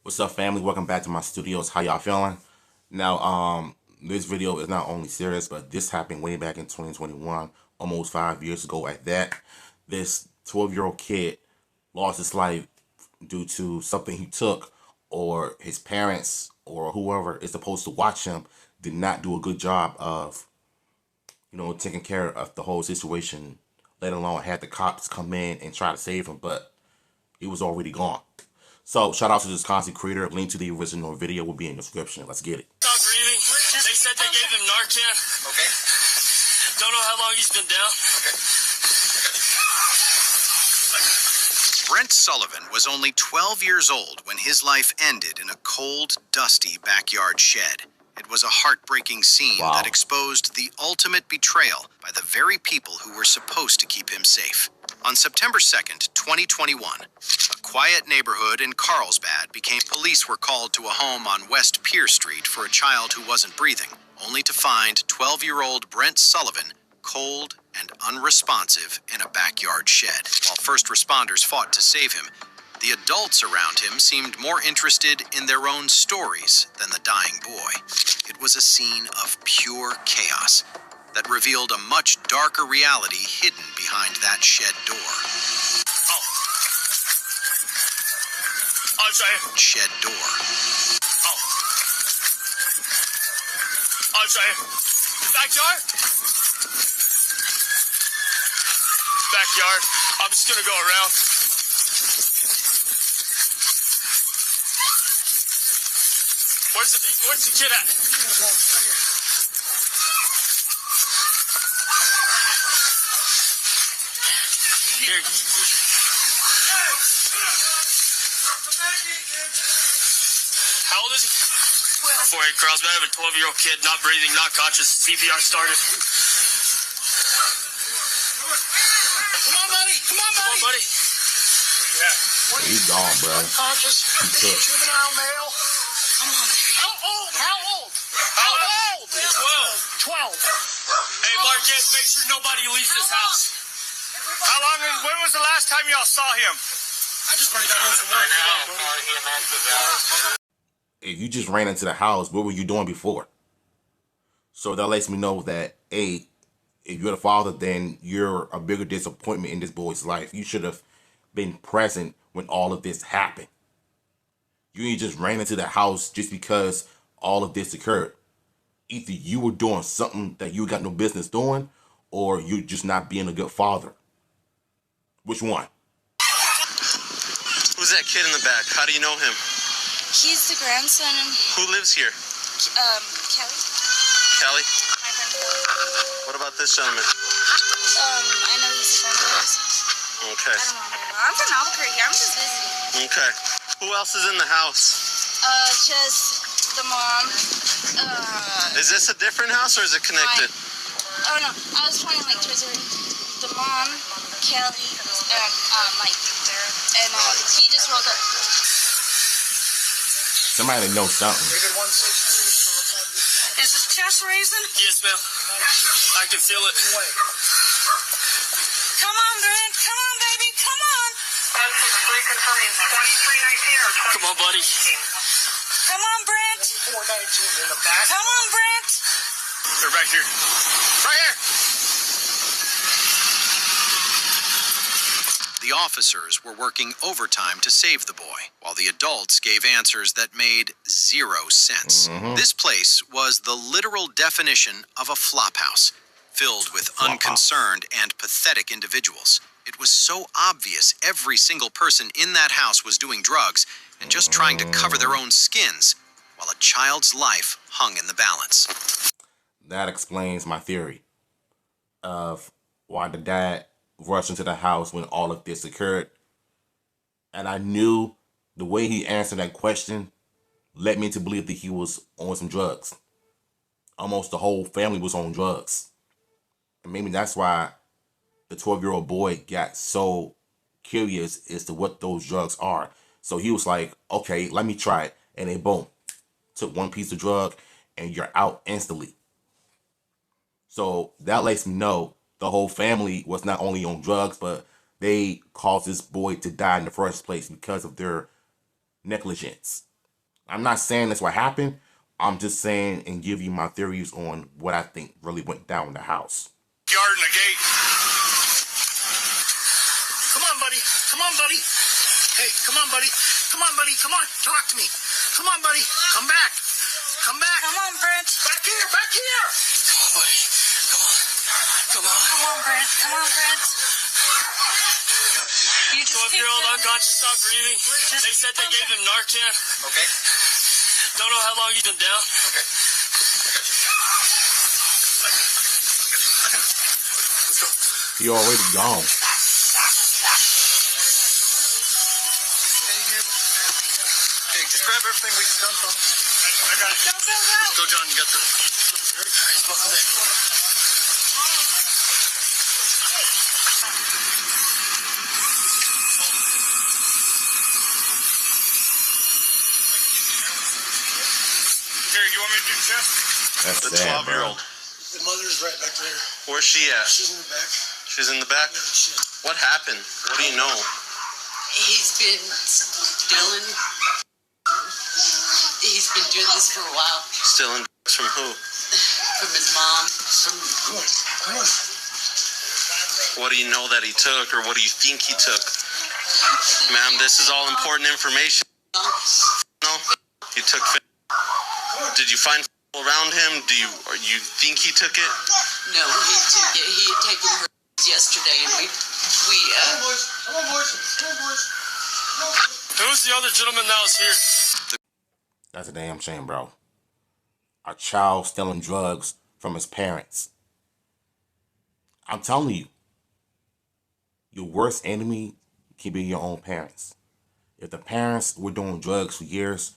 What's up, family? Welcome back to my studios. How y'all feeling? Now, this video is not only serious, but this happened way back in 2021, almost 5 years ago at that. This 12-year-old kid lost his life due to something he took, or his parents or whoever is supposed to watch him did not do a good job of, taking care of the whole situation, let alone had the cops come in and try to save him, but he was already gone. So, shout out to this content creator. Link to the original video will be in the description. Let's get it. Stop breathing. They said they gave him Narcan. Okay. Don't know how long he's been down. Brent Sullivan was only 12 years old when his life ended in a cold, dusty backyard shed. It was a heartbreaking scene that exposed the ultimate betrayal by the very people who were supposed to keep him safe. On September 2nd, 2021, a quiet neighborhood in Carlsbad police were called to a home on West Pier Street for a child who wasn't breathing, only to find 12-year-old Brent Sullivan cold and unresponsive in a backyard shed. While first responders fought to save him, the adults around him seemed more interested in their own stories than the dying boy. It was a scene of pure chaos that revealed a much darker reality hidden behind that shed door. Oh. I'm sorry. Shed door. Oh. I'm sorry. Backyard? Backyard. I'm just gonna go around. Where's the kid at? Here. How old is he? 4-8 Carlsbad. I have a 12-year-old kid, not breathing, not conscious. CPR started. Come on, buddy. Come on, buddy. Come on, buddy. Yeah. He's gone, bro. Unconscious. Juvenile male. Come on, baby. How old? How old? How old? 12. 12. Hey, Marquez, make sure nobody leaves this house. How long? When was the last time y'all saw him? I just got home from work. If you just ran into the house, what were you doing before? So that lets me know that, A, if you're the father, then you're a bigger disappointment in this boy's life. You should have been present when all of this happened. You ain't just ran into the house just because all of this occurred. Either you were doing something that you got no business doing, or you're just not being a good father. Which one? Who's that kid in the back? How do you know him? He's the grandson. Who lives here? Kelly. Kelly? My friend Kelly. What about this gentleman? I know he's a friend of ours. Okay. I don't know. I'm from Albuquerque. I'm just visiting. Okay. Who else is in the house? Just the mom. Is this a different house or is it connected? Oh no, I was pointing like towards her. The mom, Kelly, and Mike. And he just rolled up. Somebody knows something. Is his chest raising? Yes, ma'am. I can feel it. Come on, Brent. Come on, baby. Come on. Come on, buddy. Come on, Brent. Come on, Brent. They're right here. Right here. The officers were working overtime to save the boy, while the adults gave answers that made zero sense. This place was the literal definition of a flophouse, filled with unconcerned and pathetic individuals. It was so obvious every single person in that house was doing drugs and just trying to cover their own skins, while a child's life hung in the balance. That explains my theory of why the dad rushed into the house when all of this occurred. And I knew the way he answered that question led me to believe that he was on some drugs. Almost the whole family was on drugs. And maybe that's why the 12-year-old boy got so curious as to what those drugs are. So he was like, okay, let me try it. And then boom, took one piece of drug and you're out instantly. So that lets me know the whole family was not only on drugs, but they caused this boy to die in the first place because of their negligence. I'm not saying that's what happened. I'm just saying and give you my theories on what I think really went down in the house. Yard and the gate. Come on, buddy. Come on, buddy. Hey, come on, buddy. Come on, buddy. Come on. Talk to me. Come on, buddy. Come back. Come back. Come on, Brent. Back here. Back here. Come on, buddy. Come on. Come on. Come on, Brent. Come on, Brent. You just 12-year-old unconscious, not breathing. They said they gave him Narcan. Okay. Don't know how long he's been down. Okay. He already gone. Hey, just grab everything we just done from. I got it. Go, go, go. Go, John. You got the. He's buckled in. Here, you want me to do the test? That's The sad, 12-year-old. The mother's right back there. Where's she at? She's in the back. She's in the back? What happened? What do you know? He's been stealing. He's been doing this for a while. Stealing from who? From his mom. From Come on. What do you know that he took, or what do you think he took? Ma'am, this is all important information. No? He took. Did you find around him? Do you think he took it? No, he took it. He had taken her yesterday, and we Come on, boys. Come on, boys. Come on, boys. Who's the other gentleman that was here? That's a damn shame, bro. A child stealing drugs from his parents. I'm telling you, your worst enemy can be your own parents. If the parents were doing drugs for years,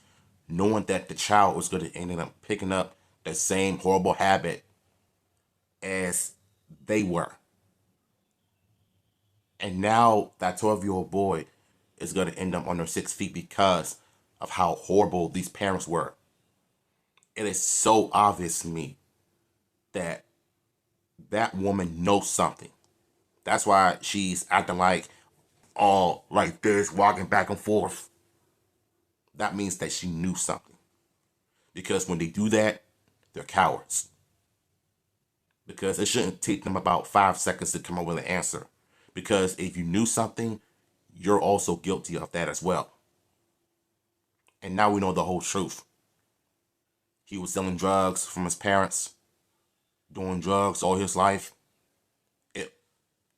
knowing that the child was going to end up picking up the same horrible habit as they were. And now that 12-year-old boy is going to end up under 6 feet because of how horrible these parents were. It is so obvious to me that that woman knows something. That's why she's acting like all like this, walking back and forth. That means that she knew something. Because when they do that, they're cowards. Because it shouldn't take them about 5 seconds to come up with an answer. Because if you knew something, you're also guilty of that as well. And now we know the whole truth. He was selling drugs from his parents, doing drugs all his life.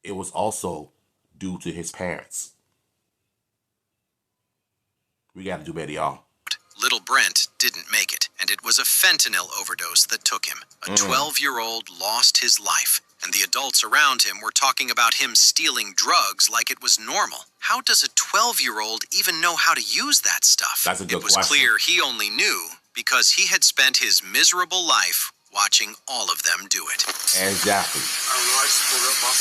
It was also due to his parents. We gotta do better, y'all. Little Brent didn't make it, and it was a fentanyl overdose that took him. A 12-year-old lost his life, and the adults around him were talking about him stealing drugs like it was normal. How does a 12-year-old even know how to use that stuff? That's a good It was question. clear he only knew because he had spent his miserable life watching all of them do it. Exactly. I don't know. I just pulled up, boss.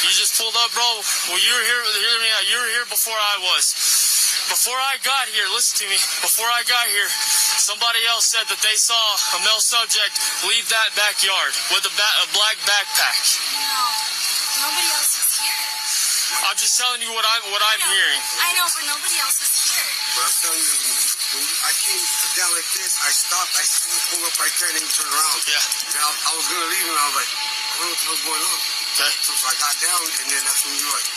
You just pulled up, bro? Well, you were here. Hear me out. You were here before I was. Before I got here, listen to me. Before I got here, somebody else said that they saw a male subject leave that backyard with a black backpack. No, nobody else was here. I'm just telling you what I'm hearing. I know, but nobody else was here. But I'm telling you, when I came down like this, I stopped, I seen you pull up right there, and then you turn around. Yeah. And I was gonna leave, and I was like, I don't know what the hell's going on. Okay. So I got down, and then that's when you were like,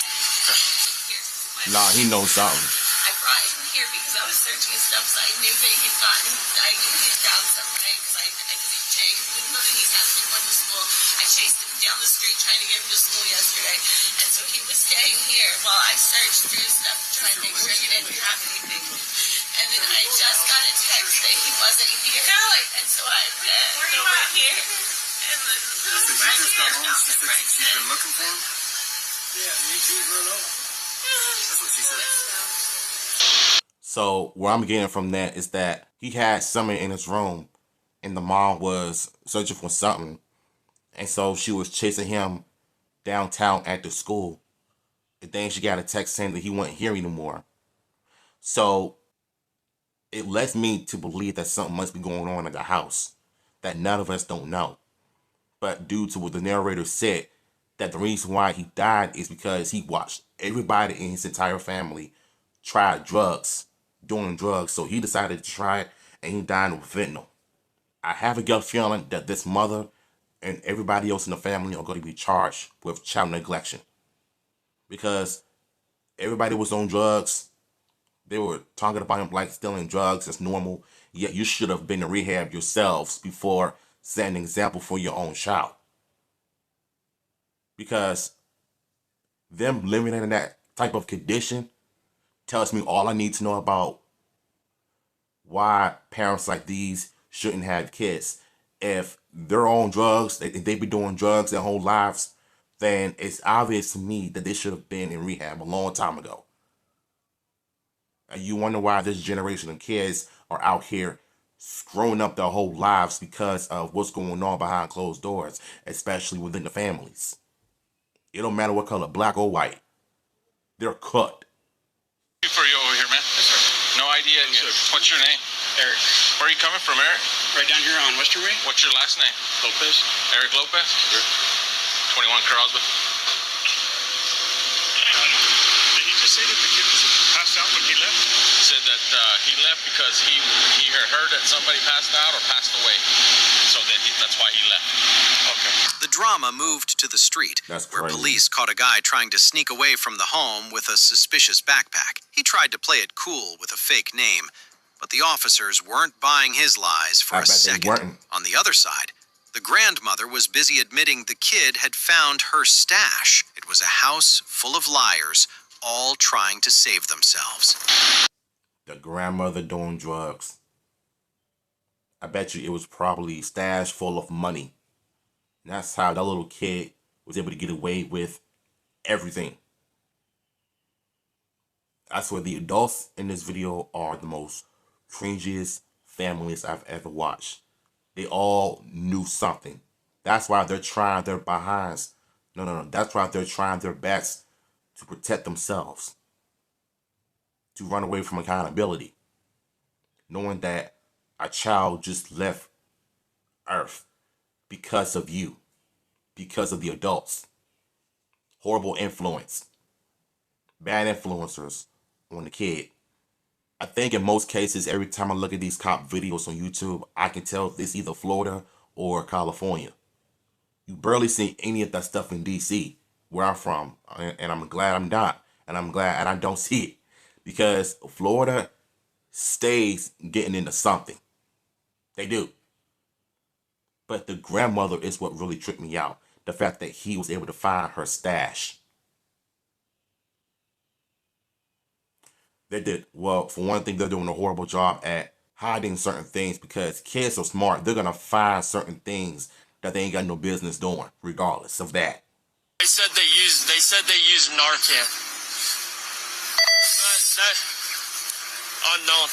Nah, he knows something. I brought him here because I was searching his stuff, so I knew that he'd gotten, I knew he'd found something, right? Because he hasn't been going to school. I chased him down the street trying to get him to school yesterday, and so he was staying here while I searched through his stuff to try and make sure he didn't have anything. And then I just got a text that he wasn't here, and so I went over here, and then right here, found him right she's there. been looking for him? Yeah, you leave her alone. That's what she said. So where I'm getting from that is that he had something in his room and the mom was searching for something. And so she was chasing him downtown at the school. And then she got a text saying that he wasn't here anymore. So it led me to believe that something must be going on in the house that none of us don't know. But due to what the narrator said, that the reason why he died is because he watched everybody in his entire family try drugs doing drugs, so he decided to try it, and he died with fentanyl. I have a gut feeling that this mother and everybody else in the family are going to be charged with child neglection, because everybody was on drugs. They were talking about him like stealing drugs as normal. Yet you should have been in rehab yourselves before setting an example for your own child. Because them living in that type of condition tells me all I need to know about why parents like these shouldn't have kids. If they're on drugs, they be doing drugs their whole lives, then it's obvious to me that they should have been in rehab a long time ago. And you wonder why this generation of kids are out here screwing up their whole lives because of what's going on behind closed doors, especially within the families. It don't matter what color, black or white. They're cooked. For you over here, man. Yes, sir. No idea. Yes, what's your name? Eric. Where are you coming from, Eric? Right down here on Western Way. What's your last name? Lopez. Eric Lopez? Sure. 21 Crosby. Did he just say that the kid was passed out when he left? He said that he left because he had heard that somebody passed out or passed away. So that's why he left. Okay. The drama moved to the street, where police caught a guy trying to sneak away from the home with a suspicious backpack. He tried to play it cool with a fake name, but the officers weren't buying his lies for a second. On the other side, the grandmother was busy admitting the kid had found her stash. It was a house full of liars, all trying to save themselves. The grandmother doing drugs. I bet you it was probably a stash full of money. And that's how that little kid was able to get away with everything. I swear the adults in this video are the most cringiest families I've ever watched. They all knew something. That's why they're trying their behinds. No. That's why they're trying their best to protect themselves. To run away from accountability. Knowing that a child just left Earth because of you. Because of the adults. Horrible influence. Bad influencers on the kid. I think in most cases, every time I look at these cop videos on YouTube, I can tell if it's either Florida or California. You barely see any of that stuff in DC, where I'm from. And I'm glad I'm not. And I'm glad I don't see it. Because Florida stays getting into something. They do. But the grandmother is what really tripped me out. The fact that he was able to find her stash. They did. Well, for one thing, they're doing a horrible job at hiding certain things because kids are smart. They're going to find certain things that they ain't got no business doing, regardless of that. They said they used Narcan. That unknown.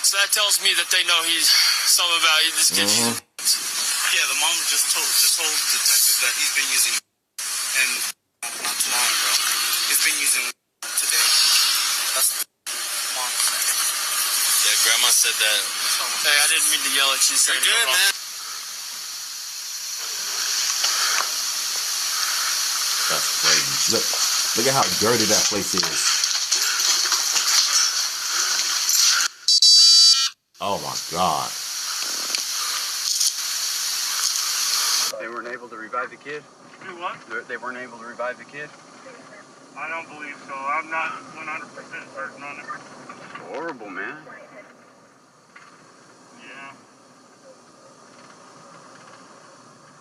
So that tells me that they know he's something about this kid. Yeah, the mom just told detectives that he's been using, and not too long ago, he's been using today. That's what mom said. Yeah, grandma said that. Hey, I didn't mean to yell at you. You're good, man. That's crazy. Look at how dirty that place is. Oh my God. They weren't able to revive the kid? Do what? They weren't able to revive the kid? I don't believe so. I'm not 100% certain on it. Horrible, man. Yeah.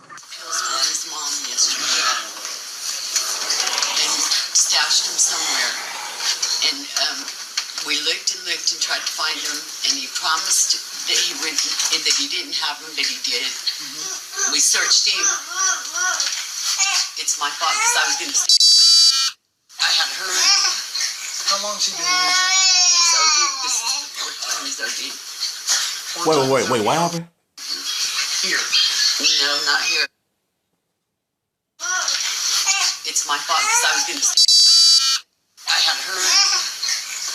Found his mom yesterday and stashed him somewhere. And we looked and tried to find him, and he promised that he would, and that he didn't have him, but he did. We searched him. It's my fault because I was going to say I had heard. How long's he been using? He's OD. This is the fourth time he's OD. Wait, what happened? Here. No, not here. It's my fault because I was going to say I had heard.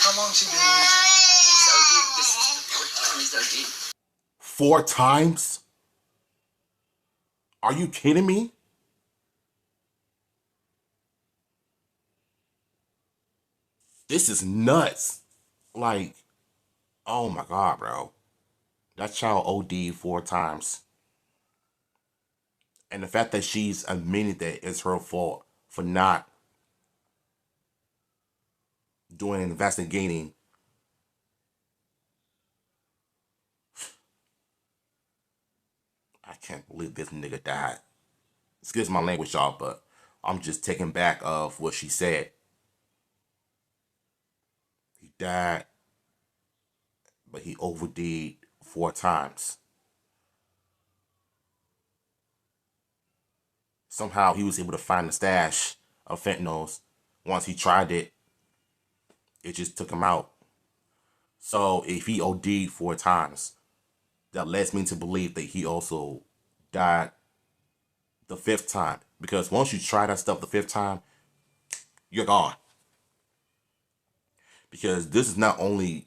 How long's he been using? He's OD. This is the fourth time he's OD. 4 times? Are you kidding me? This is nuts. Like, Oh my God, bro. That child OD'd 4 times. And the fact that she's admitted that it's her fault for not doing investigating. I can't believe this nigga died. Excuse my language, y'all, but I'm just taken back of what she said. He died, but he OD'd 4 times. Somehow he was able to find the stash of fentanyls. Once he tried it, it just took him out. So if he OD'd 4 times, that leads me to believe that he also died the 5th time. Because once you try that stuff the 5th time, you're gone. Because this is not only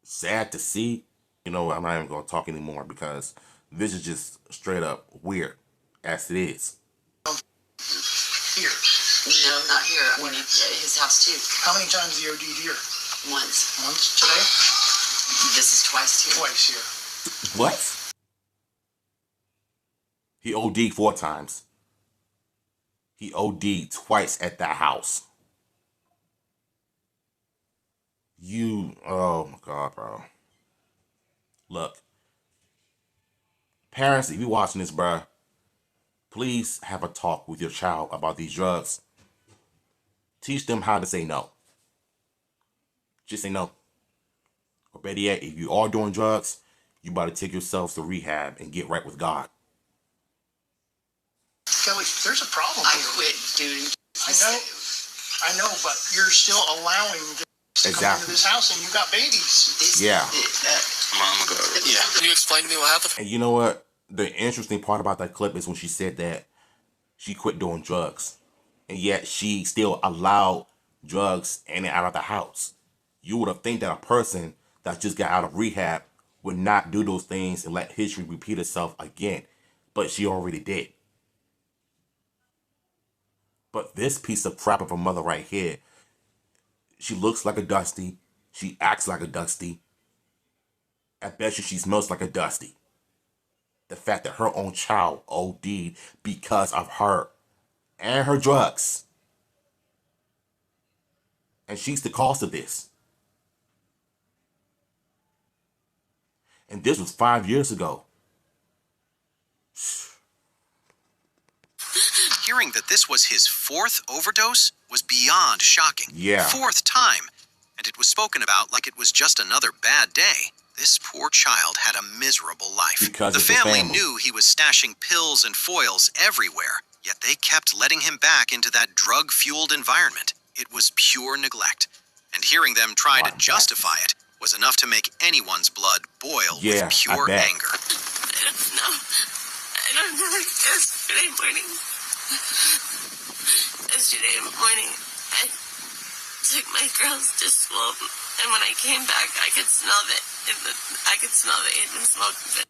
sad to see, you know, I'm not even going to talk anymore because this is just straight up weird as it is. Here. No, not here. I mean, his house too. How many times he OD'd here? Once. Once today? This is twice too. Twice here. What? He OD'd 4 times. He OD'd twice at that house. Oh my God, bro. Look. Parents, if you watching this, bro, please have a talk with your child about these drugs. Teach them how to say no. Just say no. Or better yet, if you are doing drugs, you better take yourselves to rehab and get right with God. Kelly, there's a problem I here. quit doing. I know, but you're still allowing this to come into this house, and you got babies. Yeah. Mama, yeah. Can you explain to me what happened? And you know what? The interesting part about that clip is when she said that she quit doing drugs, and yet she still allowed drugs in and out of the house. You would have think that a person that just got out of rehab would not do those things and let history repeat itself again, but she already did. But this piece of crap of a mother right here, she looks like a Dusty. She acts like a Dusty. I bet you she smells like a Dusty. The fact that her own child OD'd because of her and her drugs. And she's the cause of this. And this was 5 years ago. Hearing that this was his 4th overdose was beyond shocking. Yeah. 4th time. And it was spoken about like it was just another bad day. This poor child had a miserable life. Because the family knew he was stashing pills and foils everywhere, yet they kept letting him back into that drug-fueled environment. It was pure neglect. And hearing them try to justify it was enough to make anyone's blood boil with pure anger. I don't know. Yesterday morning, I took my girls to school, and when I came back, I could smell that. I could smell that he had been smoking.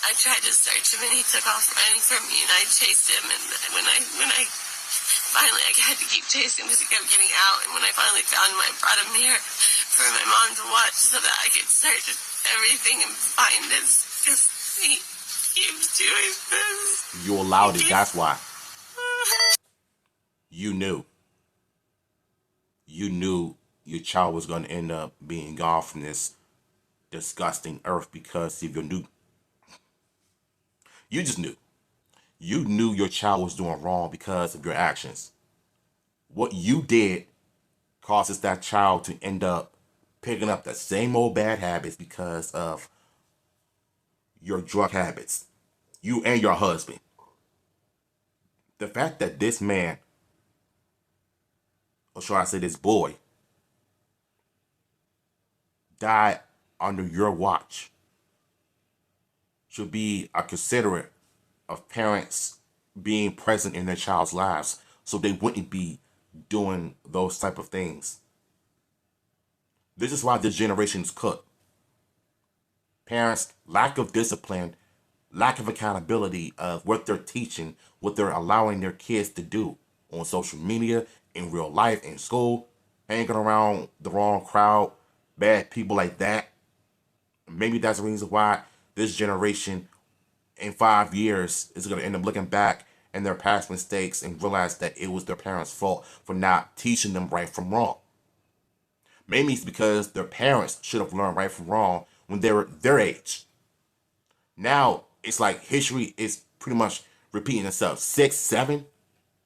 I tried to search him, and he took off running from me, and I chased him. And when I finally, I had to keep chasing him because he kept getting out. And when I finally found him, I brought him here for my mom to watch so that I could search everything and find this. Because he keeps doing this. You allowed it, that's why. You knew. You knew your child was going to end up being gone from this disgusting earth because if you knew. You just knew. You knew your child was doing wrong because of your actions. What you did causes that child to end up picking up the same old bad habits because of your drug habits. You and your husband. The fact that this man, or should I say this boy, died under your watch should be a considerate of parents being present in their child's lives so they wouldn't be doing those type of things. This is why this generation is cooked. Parents, lack of discipline, lack of accountability of what they're teaching, what they're allowing their kids to do on social media, in real life, in school. hanging around the wrong crowd, bad people like that. Maybe that's the reason why this generation in 5 years is going to end up looking back and their past mistakes and realize that it was their parents' fault for not teaching them right from wrong. Maybe it's because their parents should have learned right from wrong when they were their age. Now, it's like history is pretty much repeating itself. 6, 7,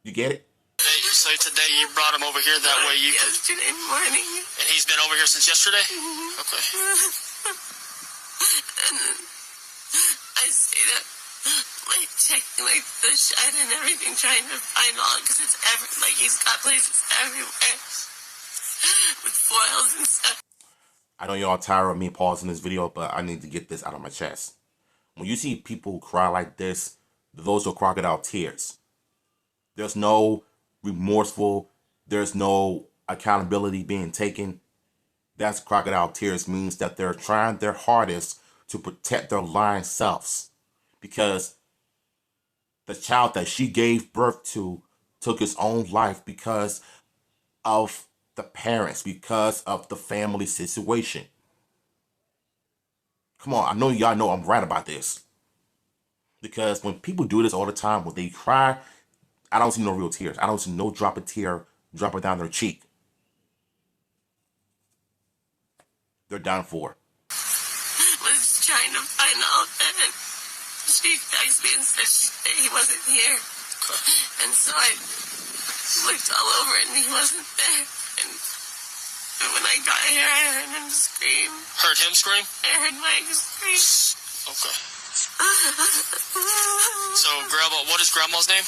you get it? So today you brought him over here that way you could... Yesterday morning. And he's been over here since yesterday? Okay. And then I stayed up, like, checking, like, the shed and everything, trying to find all, because it's like, he's got places everywhere with foils and stuff. I know y'all tired of me pausing this video, but I need to get this out of my chest. When you see people cry like this, those are crocodile tears. There's no remorseful, there's no accountability being taken. That's crocodile tears, means that they're trying their hardest to protect their lying selves, because the child that she gave birth to took his own life because of the parents, because of the family situation. Come on, I know y'all know I'm right about this. Because when people do this all the time, when they cry, I don't see no real tears. I don't see no drop of tear dropping down their cheek. They're done for. Was trying to find out that she texted me and said that he wasn't here. And so I looked all over and he wasn't there. And when I got here, I heard him scream. Heard him scream? I heard Mike scream. Okay. So, Grandma, what is Grandma's name?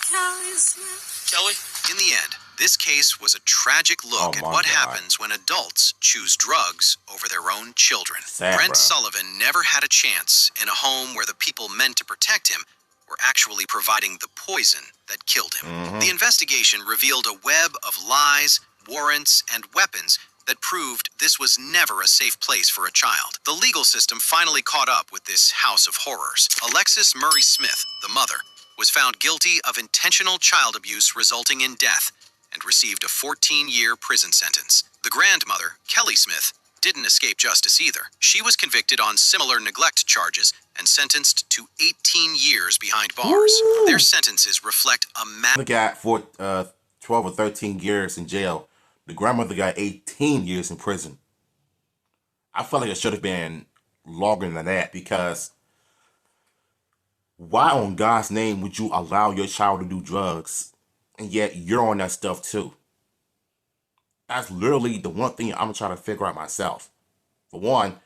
Kelly Smith. Kelly? In the end, this case was a tragic look at what happens when adults choose drugs over their own children. Sad, Brent bro. Sullivan never had a chance in a home where the people meant to protect him were actually providing the poison that killed him. The investigation revealed a web of lies, warrants, and weapons that proved this was never a safe place for a child. The legal system finally caught up with this house of horrors. Alexis Murray Smith, the mother, was found guilty of intentional child abuse resulting in death and received a 14-year prison sentence. The grandmother, Kelly Smith, didn't escape justice either. She was convicted on similar neglect charges and sentenced to 18 years behind bars. Ooh. Their sentences reflect a The guy for 12 or 13 years in jail. The grandmother got 18 years in prison. I felt like it should have been longer than that, because why on God's name would you allow your child to do drugs and yet you're on that stuff too? That's literally the one thing I'm trying to figure out myself. For one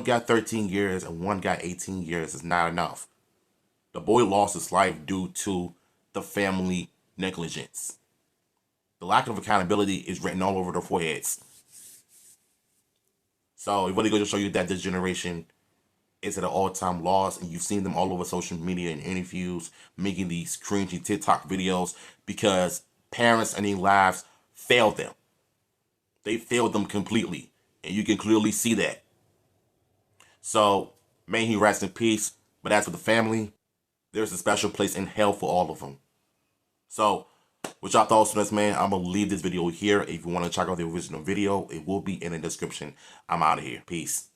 got 13 years and one got 18 years is not enough. The boy lost his life due to the family negligence. The lack of accountability is written all over their foreheads. So it really goes to show you that this generation is at an all-time loss, and you've seen them all over social media and interviews making these cringy TikTok videos because parents and their lives failed them. They failed them completely, and you can clearly see that. So may he rest in peace. But as for the family, there's a special place in hell for all of them. So what y'all thoughts on this, man? I'm going to leave this video here. If you want to check out the original video, it will be in the description. I'm out of here. Peace.